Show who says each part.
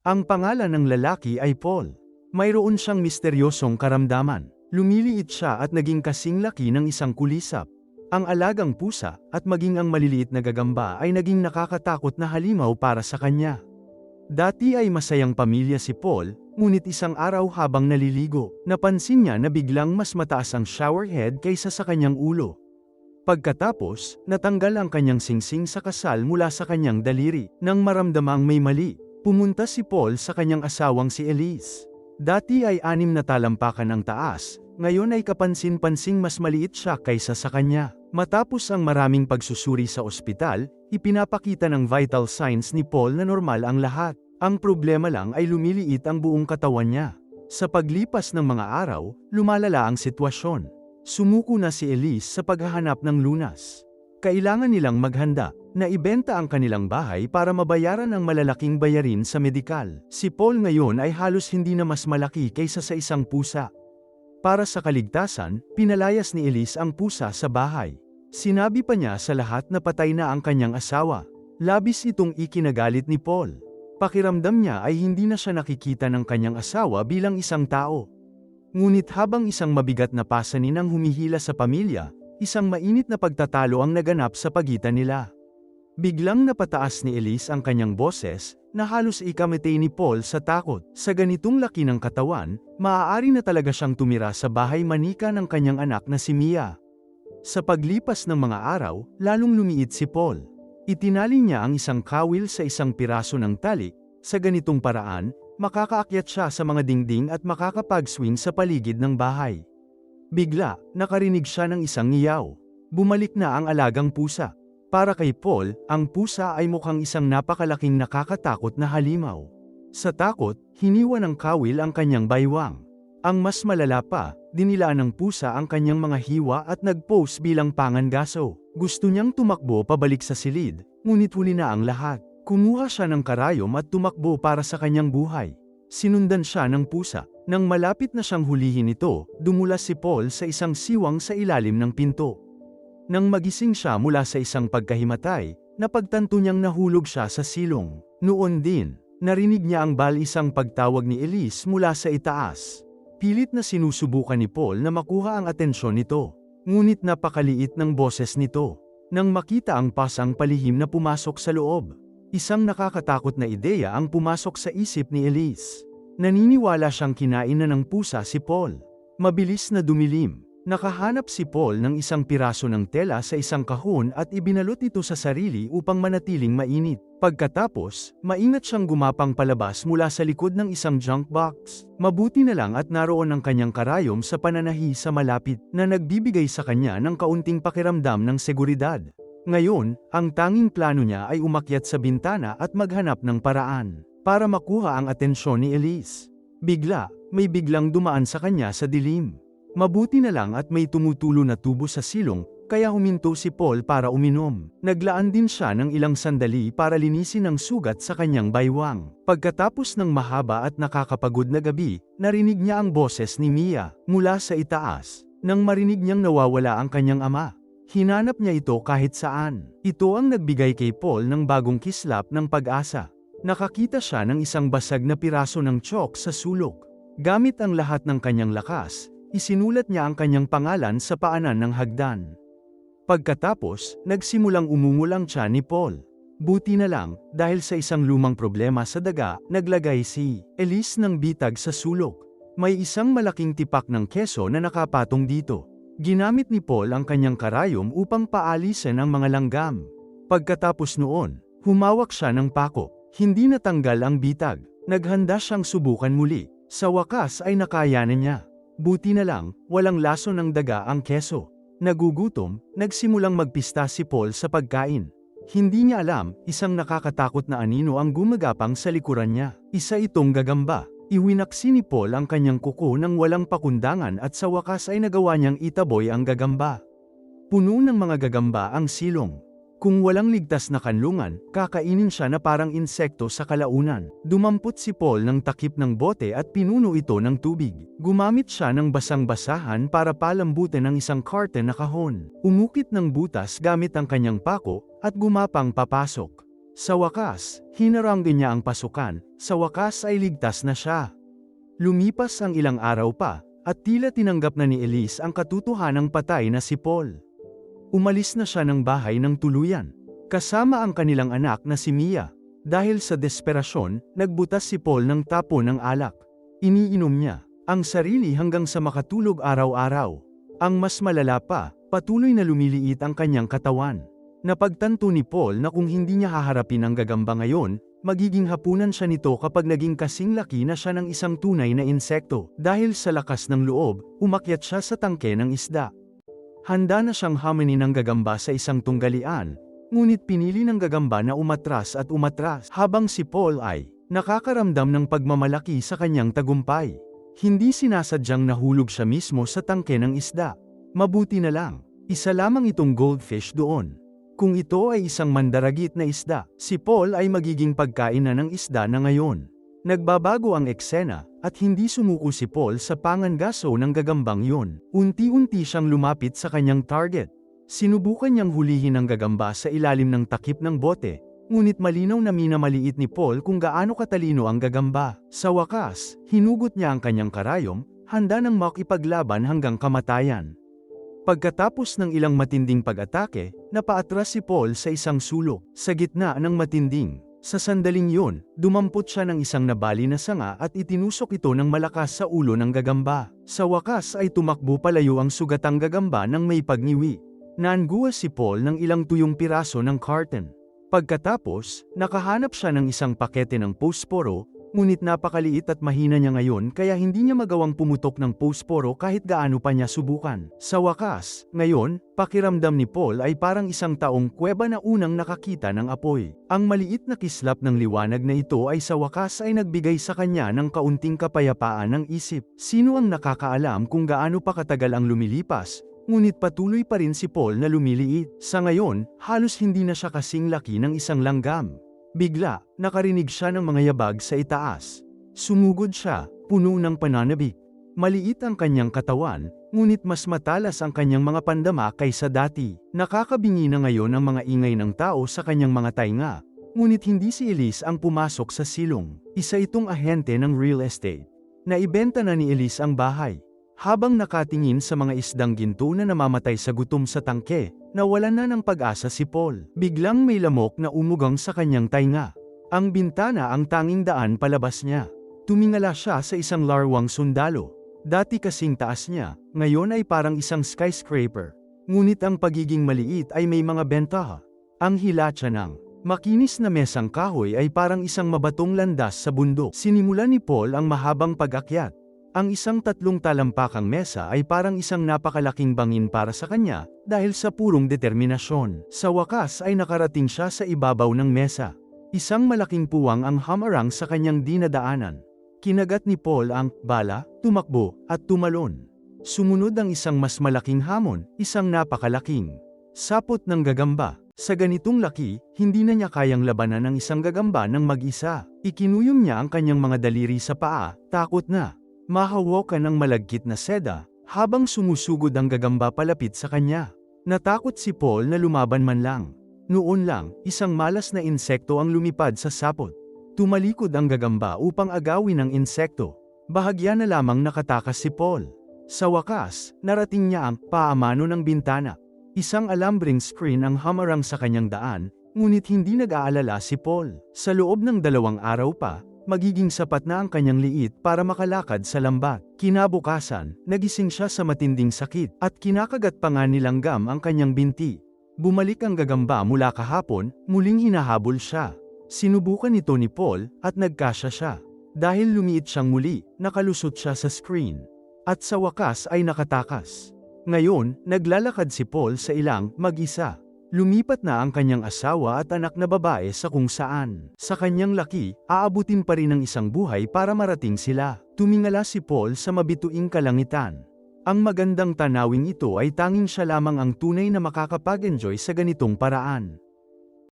Speaker 1: Ang pangalan ng lalaki ay Paul. Mayroon siyang misteryosong karamdaman. Lumiliit siya at naging kasing laki ng isang kulisap. Ang alagang pusa at maging ang maliliit na gagamba ay naging nakakatakot na halimaw para sa kanya. Dati ay masayang pamilya si Paul, ngunit isang araw habang naliligo, napansin niya na biglang mas mataas ang shower head kaysa sa kanyang ulo. Pagkatapos, natanggal ang kanyang singsing sa kasal mula sa kanyang daliri. Nang maramdamang may mali, pumunta si Paul sa kanyang asawang si Elise. Dati ay 6 na talampakan ang taas, ngayon ay kapansin-pansing mas maliit siya kaysa sa kanya. Matapos ang maraming pagsusuri sa ospital, ipinapakita ng vital signs ni Paul na normal ang lahat. Ang problema lang ay lumiliit ang buong katawan niya. Sa paglipas ng mga araw, lumalala ang sitwasyon. Sumuko na si Elise sa paghahanap ng lunas. Kailangan nilang maghanda na ibenta ang kanilang bahay para mabayaran ang malalaking bayarin sa medikal. Si Paul ngayon ay halos hindi na mas malaki kaysa sa isang pusa. Para sa kaligtasan, pinalayas ni Elise ang pusa sa bahay. Sinabi pa niya sa lahat na patay na ang kanyang asawa. Labis itong ikinagalit ni Paul. Pakiramdam niya ay hindi na siya nakikita ng kanyang asawa bilang isang tao. Ngunit habang isang mabigat na pasanin ang humihila sa pamilya, isang mainit na pagtatalo ang naganap sa pagitan nila. Biglang napataas ni Elise ang kanyang boses, na halos ikamatay ni Paul sa takot. Sa ganitong laki ng katawan, maaari na talaga siyang tumira sa bahay manika ng kanyang anak na si Mia. Sa paglipas ng mga araw, lalong lumiit si Paul. Itinali niya ang isang kawil sa isang piraso ng tali. Sa ganitong paraan, makakaakyat siya sa mga dingding at makakapag-swing sa paligid ng bahay. Bigla, nakarinig siya ng isang ngiyaw. Bumalik na ang alagang pusa. Para kay Paul, ang pusa ay mukhang isang napakalaking nakakatakot na halimaw. Sa takot, hiniwa ng kawil ang kanyang baywang. Ang mas malala pa, dinilaan ng pusa ang kanyang mga hiwa at nag-pose bilang pangangaso. Gusto niyang tumakbo pabalik sa silid, ngunit huli na ang lahat. Kumuha siya ng karayom at tumakbo para sa kanyang buhay. Sinundan siya ng pusa. Nang malapit na siyang hulihin ito, dumulas si Paul sa isang siwang sa ilalim ng pinto. Nang magising siya mula sa isang pagkahimatay, napagtanto niyang nahulog siya sa silong. Noon din, narinig niya ang balisang pagtawag ni Elise mula sa itaas. Pilit na sinusubukan ni Paul na makuha ang atensyon nito. Ngunit napakaliit ng boses nito. Nang makita ang pasang palihim na pumasok sa loob, isang nakakatakot na ideya ang pumasok sa isip ni Elise. Naniniwala siyang kinain na ng pusa si Paul. Mabilis na dumilim. Nakahanap si Paul ng isang piraso ng tela sa isang kahon at ibinalot ito sa sarili upang manatiling mainit. Pagkatapos, maingat siyang gumapang palabas mula sa likod ng isang junk box. Mabuti na lang at naroon ang kanyang karayom sa pananahi sa malapit na nagbibigay sa kanya ng kaunting pakiramdam ng seguridad. Ngayon, ang tanging plano niya ay umakyat sa bintana at maghanap ng paraan para makuha ang atensyon ni Elise. Bigla, may biglang dumaan sa kanya sa dilim. Mabuti na lang at may tumutulo na tubo sa silong, kaya huminto si Paul para uminom. Naglaan din siya ng ilang sandali para linisin ang sugat sa kanyang baywang. Pagkatapos ng mahaba at nakakapagod na gabi, narinig niya ang boses ni Mia mula sa itaas. Nang marinig niyang nawawala ang kanyang ama, hinanap niya ito kahit saan. Ito ang nagbigay kay Paul ng bagong kislap ng pag-asa. Nakakita siya ng isang basag na piraso ng chalk sa sulok. Gamit ang lahat ng kanyang lakas, isinulat niya ang kanyang pangalan sa paanan ng hagdan. Pagkatapos, nagsimulang umungol ang tiyan ni Paul. Buti na lang, dahil sa isang lumang problema sa daga, naglagay si Elise ng bitag sa sulok. May isang malaking tipak ng keso na nakapatong dito. Ginamit ni Paul ang kanyang karayom upang paalisin ang mga langgam. Pagkatapos noon, humawak siya ng pako. Hindi natanggal ang bitag. Naghanda siyang subukan muli. Sa wakas ay nakayanan niya. Buti na lang, walang laso ng daga ang keso. Nagugutom, nagsimulang magpista si Paul sa pagkain. Hindi niya alam, isang nakakatakot na anino ang gumagapang sa likuran niya. Isa itong gagamba. Iwinaksi ni Paul ang kanyang kuko nang walang pakundangan at sa wakas ay nagawa niyang itaboy ang gagamba. Puno ng mga gagamba ang silong. Kung walang ligtas na kanlungan, kakainin siya na parang insekto sa kalaunan. Dumampot si Paul ng takip ng bote at pinuno ito ng tubig. Gumamit siya ng basang-basahan para palambutin ang isang carton na kahon. Umukit ng butas gamit ang kanyang pako, at gumapang papasok. Sa wakas, hinaranggan niya ang pasukan, sa wakas ay ligtas na siya. Lumipas ang ilang araw pa, at tila tinanggap na ni Elise ang katotohanang patay na si Paul. Umalis na siya ng bahay ng tuluyan, kasama ang kanilang anak na si Mia. Dahil sa desperasyon, nagbutas si Paul ng tapo ng alak. Iniinom niya ang sarili hanggang sa makatulog araw-araw. Ang mas malala pa, patuloy na lumiliit ang kanyang katawan. Napagtanto ni Paul na kung hindi niya haharapin ang gagamba ngayon, magiging hapunan siya nito kapag naging kasing laki na siya ng isang tunay na insekto. Dahil sa lakas ng loob, umakyat siya sa tangke ng isda. Handa na siyang hamunin ng gagamba sa isang tunggalian, ngunit pinili ng gagamba na umatras at umatras habang si Paul ay nakakaramdam ng pagmamalaki sa kanyang tagumpay. Hindi sinasadyang nahulog siya mismo sa tangke ng isda. Mabuti na lang, isa lamang itong goldfish doon. Kung ito ay isang mandaragit na isda, si Paul ay magiging pagkain na ng isda na ngayon. Nagbabago ang eksena, at hindi sumuko si Paul sa pangangaso ng gagambang yun. Unti-unti siyang lumapit sa kanyang target. Sinubukan niyang hulihin ang gagamba sa ilalim ng takip ng bote, ngunit malinaw na minamaliit ni Paul kung gaano katalino ang gagamba. Sa wakas, hinugot niya ang kanyang karayom, handa nang makipaglaban hanggang kamatayan. Pagkatapos ng ilang matinding pag-atake, napaatras si Paul sa isang sulok, sa gitna ng matinding. Sa sandaling yun, dumampot siya ng isang nabali na sanga at itinusok ito ng malakas sa ulo ng gagamba. Sa wakas ay tumakbo palayo ang sugatang gagamba ng may pagniwi. Naangguwas si Paul ng ilang tuyong piraso ng carton. Pagkatapos, nakahanap siya ng isang pakete ng posporo, ngunit napakaliit at mahina niya ngayon kaya hindi niya magawang pumutok ng posporo kahit gaano pa niya subukan. Sa wakas, ngayon, pakiramdam ni Paul ay parang isang taong kuweba na unang nakakita ng apoy. Ang maliit na kislap ng liwanag na ito ay sa wakas ay nagbigay sa kanya ng kaunting kapayapaan ng isip. Sino ang nakakaalam kung gaano pa katagal ang lumilipas? Ngunit patuloy pa rin si Paul na lumiliit. Sa ngayon, halos hindi na siya kasing laki ng isang langgam. Bigla, nakarinig siya ng mga yabag sa itaas. Sumugod siya, puno ng pananabik. Maliit ang kanyang katawan, ngunit mas matalas ang kanyang mga pandama kaysa dati. Nakakabingi na ngayon ang mga ingay ng tao sa kanyang mga tainga. Ngunit hindi si Elise ang pumasok sa silong. Isa itong ahente ng real estate. Naibenta na ni Elise ang bahay. Habang nakatingin sa mga isdang ginto na namamatay sa gutom sa tangke, nawalan na ng pag-asa si Paul. Biglang may lamok na umugang sa kanyang tainga. Ang bintana ang tanging daan palabas niya. Tumingala siya sa isang larwang sundalo. Dati kasing taas niya, ngayon ay parang isang skyscraper. Ngunit ang pagiging maliit ay may mga bentaha. Ang hilatsa ng makinis na mesang kahoy ay parang isang mabatong landas sa bundok. Sinimulan ni Paul ang mahabang pag-akyat. Ang isang 3 talampakang mesa ay parang isang napakalaking bangin para sa kanya, dahil sa purong determinasyon. Sa wakas ay nakarating siya sa ibabaw ng mesa. Isang malaking puwang ang hamarang sa kanyang dinadaanan. Kinagat ni Paul ang bala, tumakbo, at tumalon. Sumunod ang isang mas malaking hamon, isang napakalaking sapot ng gagamba. Sa ganitong laki, hindi na niya kayang labanan ng isang gagamba ng mag-isa. Ikinuyom niya ang kanyang mga daliri sa paa, takot na mahawakan ng malagkit na seda, habang sumusugod ang gagamba palapit sa kanya. Natakot si Paul na lumaban man lang. Noon lang, isang malas na insekto ang lumipad sa sapot. Tumalikod ang gagamba upang agawin ang insekto. Bahagya na lamang nakatakas si Paul. Sa wakas, narating niya ang paamano ng bintana. Isang alambring screen ang hamarang sa kanyang daan, ngunit hindi nag-aalala si Paul. Sa loob ng 2 araw pa, magiging sapat na ang kanyang liit para makalakad sa lambat. Kinabukasan, nagising siya sa matinding sakit, at kinakagat pa nga ni langgam ang kanyang binti. Bumalik ang gagamba mula kahapon, muling hinahabol siya. Sinubukan ito ni Paul, at nagkasya siya. Dahil lumiit siyang muli, nakalusot siya sa screen. At sa wakas ay nakatakas. Ngayon, naglalakad si Paul sa ilang, mag-isa. Lumipat na ang kanyang asawa at anak na babae sa kung saan. Sa kanyang laki, aabutin pa rin ng isang buhay para marating sila. Tumingala si Paul sa mabituing kalangitan. Ang magandang tanawing ito ay tanging siya lamang ang tunay na makakapag-enjoy sa ganitong paraan.